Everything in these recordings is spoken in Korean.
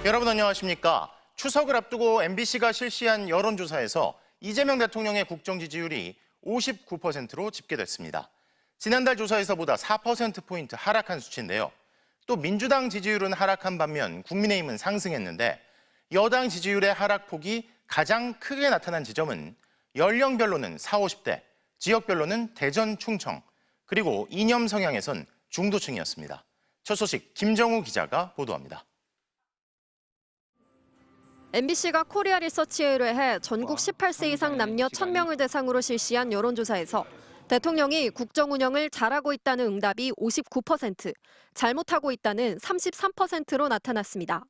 여러분 안녕하십니까? 추석을 앞두고 MBC가 실시한 여론조사에서 이재명 대통령의 국정 지지율이 59%로 집계됐습니다. 지난달 조사에서보다 4%포인트 하락한 수치인데요. 또 민주당 지지율은 하락한 반면 국민의힘은 상승했는데 여당 지지율의 하락폭이 가장 크게 나타난 지점은 연령별로는 40, 50대, 지역별로는 대전, 충청, 그리고 이념 성향에선 중도층이었습니다. 첫 소식 김정우 기자가 보도합니다. MBC가 코리아 리서치에 의뢰해 전국 18세 이상 남녀 1,000명을 대상으로 실시한 여론조사에서 대통령이 국정 운영을 잘하고 있다는 응답이 59%, 잘못하고 있다는 33%로 나타났습니다.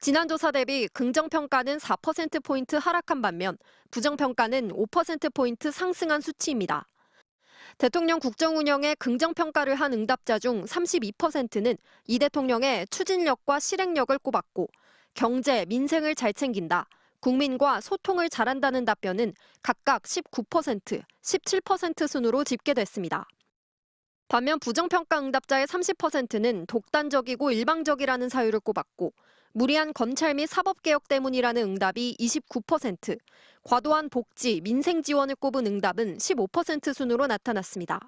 지난 조사 대비 긍정평가는 4%포인트 하락한 반면 부정평가는 5%포인트 상승한 수치입니다. 대통령 국정 운영에 긍정평가를 한 응답자 중 32%는 이 대통령의 추진력과 실행력을 꼽았고 경제, 민생을 잘 챙긴다, 국민과 소통을 잘한다는 답변은 각각 19%, 17% 순으로 집계됐습니다. 반면 부정평가 응답자의 30%는 독단적이고 일방적이라는 사유를 꼽았고 무리한 검찰 및 사법개혁 때문이라는 응답이 29%, 과도한 복지, 민생 지원을 꼽은 응답은 15% 순으로 나타났습니다.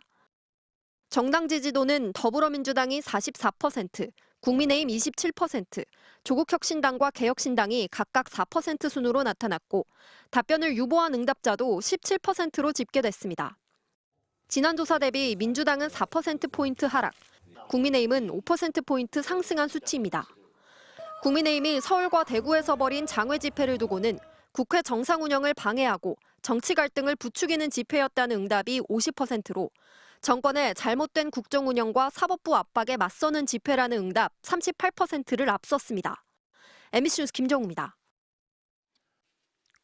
정당 지지도는 더불어민주당이 44%, 국민의힘 27%, 조국혁신당과 개혁신당이 각각 4% 순으로 나타났고 답변을 유보한 응답자도 17%로 집계됐습니다. 지난 조사 대비 민주당은 4%포인트 하락, 국민의힘은 5%포인트 상승한 수치입니다. 국민의힘이 서울과 대구에서 벌인 장외 집회를 두고는 국회 정상 운영을 방해하고 정치 갈등을 부추기는 집회였다는 응답이 50%로 정권의 잘못된 국정 운영과 사법부 압박에 맞서는 집회라는 응답 38%를 앞섰습니다. MBC 뉴스 김정우입니다.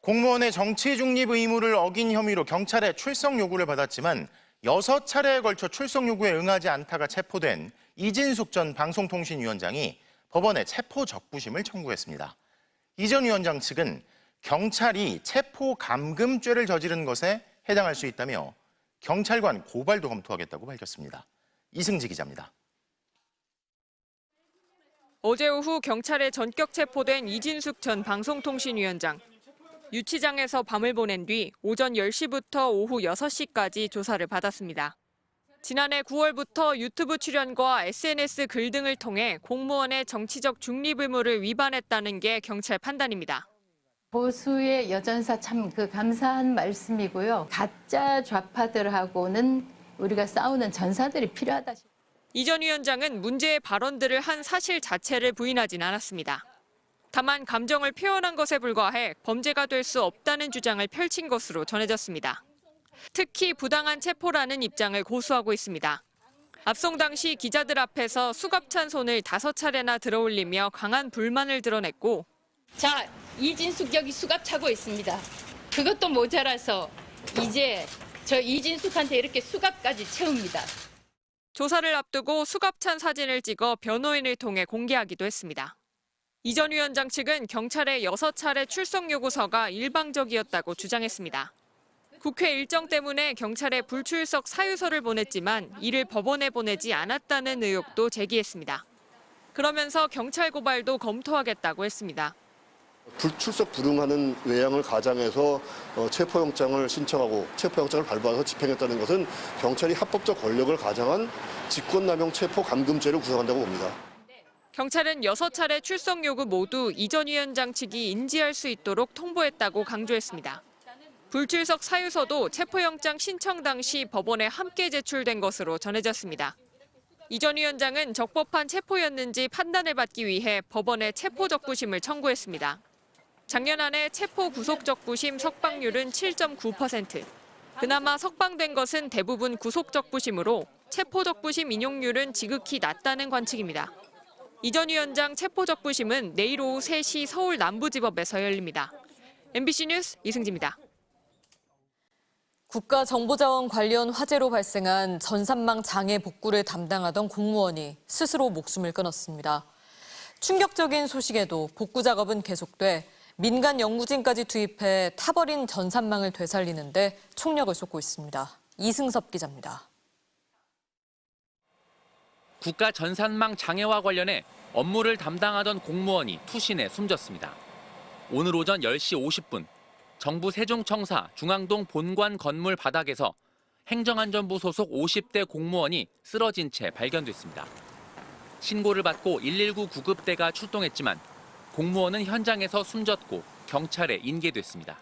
공무원의 정치 중립 의무를 어긴 혐의로 경찰의 출석 요구를 받았지만 6차례에 걸쳐 출석 요구에 응하지 않다가 체포된 이진숙 전 방송통신위원장이 법원에 체포 적부심을 청구했습니다. 이 전 위원장 측은 경찰이 체포 감금죄를 저지른 것에 해당할 수 있다며 경찰관 고발도 검토하겠다고 밝혔습니다. 이승지 기자입니다. 어제 오후 경찰에 전격 체포된 이진숙 전 방송통신위원장. 유치장에서 밤을 보낸 뒤 오전 10시부터 오후 6시까지 조사를 받았습니다. 지난해 9월부터 유튜브 출연과 SNS 글 등을 통해 공무원의 정치적 중립 의무를 위반했다는 게 경찰 판단입니다. 보수의 여전사 참 감사한 말씀이고요. 가짜 좌파들하고는 우리가 싸우는 전사들이 필요하다. 이 전 위원장은 문제의 발언들을 한 사실 자체를 부인하진 않았습니다. 다만 감정을 표현한 것에 불과해 범죄가 될 수 없다는 주장을 펼친 것으로 전해졌습니다. 특히 부당한 체포라는 입장을 고수하고 있습니다. 압송 당시 기자들 앞에서 수갑찬 손을 5차례나 들어올리며 강한 불만을 드러냈고 자, 이진숙 여기 수갑 차고 있습니다. 그것도 모자라서 이제 저 이진숙한테 이렇게 수갑까지 채웁니다. 조사를 앞두고 수갑찬 사진을 찍어 변호인을 통해 공개하기도 했습니다. 이 전 위원장 측은 경찰의 6차례 출석 요구서가 일방적이었다고 주장했습니다. 국회 일정 때문에 경찰에 불출석 사유서를 보냈지만 이를 법원에 보내지 않았다는 의혹도 제기했습니다. 그러면서 경찰 고발도 검토하겠다고 했습니다. 불출석 불응하는 외양을 가장해서 체포영장을 신청하고 체포영장을 발부해서 집행했다는 것은 경찰이 합법적 권력을 가장한 직권남용 체포 감금죄를 구성한다고 봅니다. 경찰은 6차례 출석 요구 모두 이 전 위원장 측이 인지할 수 있도록 통보했다고 강조했습니다. 불출석 사유서도 체포영장 신청 당시 법원에 함께 제출된 것으로 전해졌습니다. 이 전 위원장은 적법한 체포였는지 판단을 받기 위해 법원에 체포 적부심을 청구했습니다. 작년 한 해 체포 구속 적부심 석방률은 7.9%. 그나마 석방된 것은 대부분 구속 적부심으로 체포 적부심 인용률은 지극히 낮다는 관측입니다. 이 전 위원장 체포 적부심은 내일 오후 3시 서울 남부지법에서 열립니다. MBC 뉴스 이승지입니다. 국가정보자원 관련 화재로 발생한 전산망 장애 복구를 담당하던 공무원이 스스로 목숨을 끊었습니다. 충격적인 소식에도 복구 작업은 계속돼 민간 연구진까지 투입해 타버린 전산망을 되살리는데 총력을 쏟고 있습니다. 이승섭 기자입니다. 국가 전산망 장애와 관련해 업무를 담당하던 공무원이 투신해 숨졌습니다. 오늘 오전 10시 50분 정부 세종청사 중앙동 본관 건물 바닥에서 행정안전부 소속 50대 공무원이 쓰러진 채 발견됐습니다. 신고를 받고 119 구급대가 출동했지만 공무원은 현장에서 숨졌고 경찰에 인계됐습니다.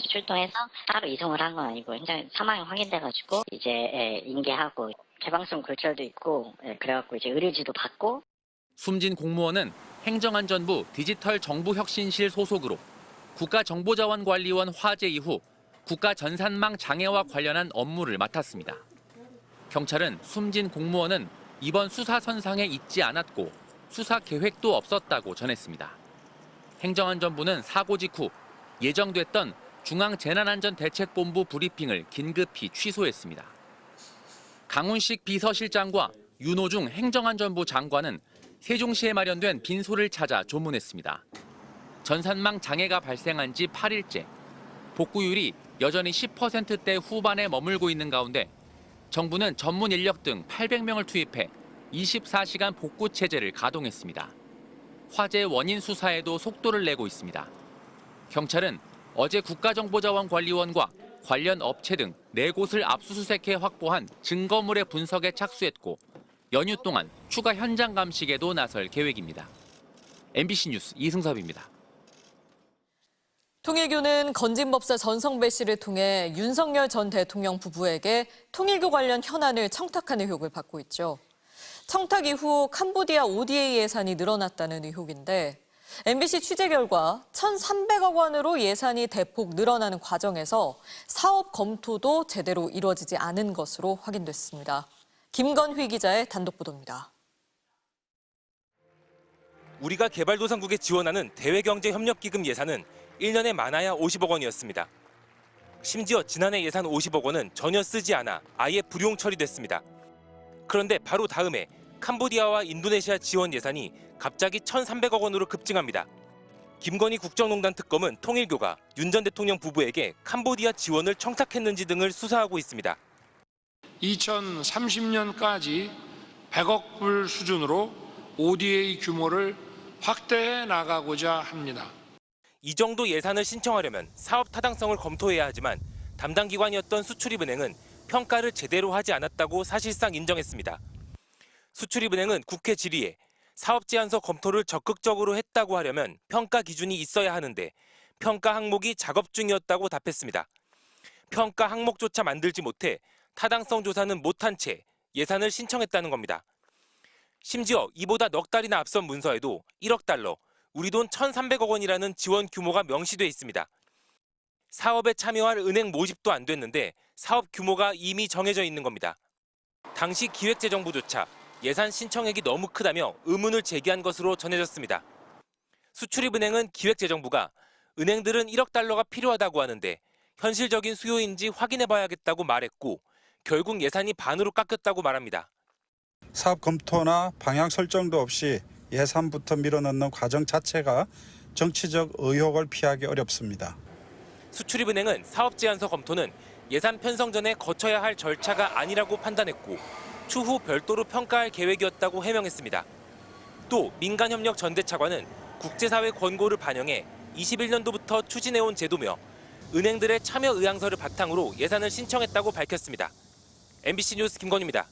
출동해서 따로 이송을 한 건 아니고 현장 사망이 확인돼가지고 이제 인계하고 개방성 골절도 있고 그래갖고 이제 의료지도 받고. 숨진 공무원은 행정안전부 디지털정부혁신실 소속으로 국가정보자원관리원 화재 이후 국가전산망 장애와 관련한 업무를 맡았습니다. 경찰은 숨진 공무원은 이번 수사 선상에 있지 않았고 수사 계획도 없었다고 전했습니다. 행정안전부는 사고 직후 예정됐던 중앙재난안전대책본부 브리핑을 긴급히 취소했습니다. 강훈식 비서실장과 윤호중 행정안전부 장관은 세종시에 마련된 빈소를 찾아 조문했습니다. 전산망 장애가 발생한 지 8일째, 복구율이 여전히 10%대 후반에 머물고 있는 가운데 정부는 전문 인력 등 800명을 투입해 24시간 복구 체제를 가동했습니다. 화재 원인 수사에도 속도를 내고 있습니다. 경찰은 어제 국가정보자원관리원과 관련 업체 등 4곳을 압수수색해 확보한 증거물의 분석에 착수했고 연휴 동안 추가 현장 감식에도 나설 계획입니다. MBC 뉴스 이승섭입니다. 통일교는 건진법사 전성배 씨를 통해 윤석열 전 대통령 부부에게 통일교 관련 현안을 청탁하는 의혹을 받고 있죠. 청탁 이후 캄보디아 ODA 예산이 늘어났다는 의혹인데 MBC 취재 결과 1,300억 원으로 예산이 대폭 늘어나는 과정에서 사업 검토도 제대로 이루어지지 않은 것으로 확인됐습니다. 김건휘 기자의 단독 보도입니다. 우리가 개발도상국에 지원하는 대외경제협력기금 예산은 1년에 많아야 50억 원이었습니다. 심지어 지난해 예산 50억 원은 전혀 쓰지 않아 아예 불용 처리됐습니다. 그런데 바로 다음에 캄보디아와 인도네시아 지원 예산이 갑자기 1,300억 원으로 급증합니다. 김건희 국정농단 특검은 통일교가 윤 전 대통령 부부에게 캄보디아 지원을 청탁했는지 등을 수사하고 있습니다. 2030년까지 100억 불 수준으로 ODA 규모를 확대해 나가고자 합니다. 이 정도 예산을 신청하려면 사업 타당성을 검토해야 하지만 담당 기관이었던 수출입은행은 평가를 제대로 하지 않았다고 사실상 인정했습니다. 수출입은행은 국회 질의에 사업 제안서 검토를 적극적으로 했다고 하려면 평가 기준이 있어야 하는데 평가 항목이 작업 중이었다고 답했습니다. 평가 항목조차 만들지 못해 타당성 조사는 못한 채 예산을 신청했다는 겁니다. 심지어 이보다 넉 달이나 앞선 문서에도 1억 달러, 우리 돈 1,300억 원이라는 지원 규모가 명시돼 있습니다. 사업에 참여할 은행 모집도 안 됐는데 사업 규모가 이미 정해져 있는 겁니다. 당시 기획재정부조차 예산 신청액이 너무 크다며 의문을 제기한 것으로 전해졌습니다. 수출입은행은 기획재정부가 은행들은 1억 달러가 필요하다고 하는데 현실적인 수요인지 확인해봐야겠다고 말했고 결국 예산이 반으로 깎였다고 말합니다. 사업 검토나 방향 설정도 없이 예산부터 밀어넣는 과정 자체가 정치적 의혹을 피하기 어렵습니다. 수출입은행은 사업 제안서 검토는 예산 편성 전에 거쳐야 할 절차가 아니라고 판단했고 추후 별도로 평가할 계획이었다고 해명했습니다. 또 민간협력 전대차관은 국제사회 권고를 반영해 21년도부터 추진해온 제도며 은행들의 참여 의향서를 바탕으로 예산을 신청했다고 밝혔습니다. MBC 뉴스 김건희입니다.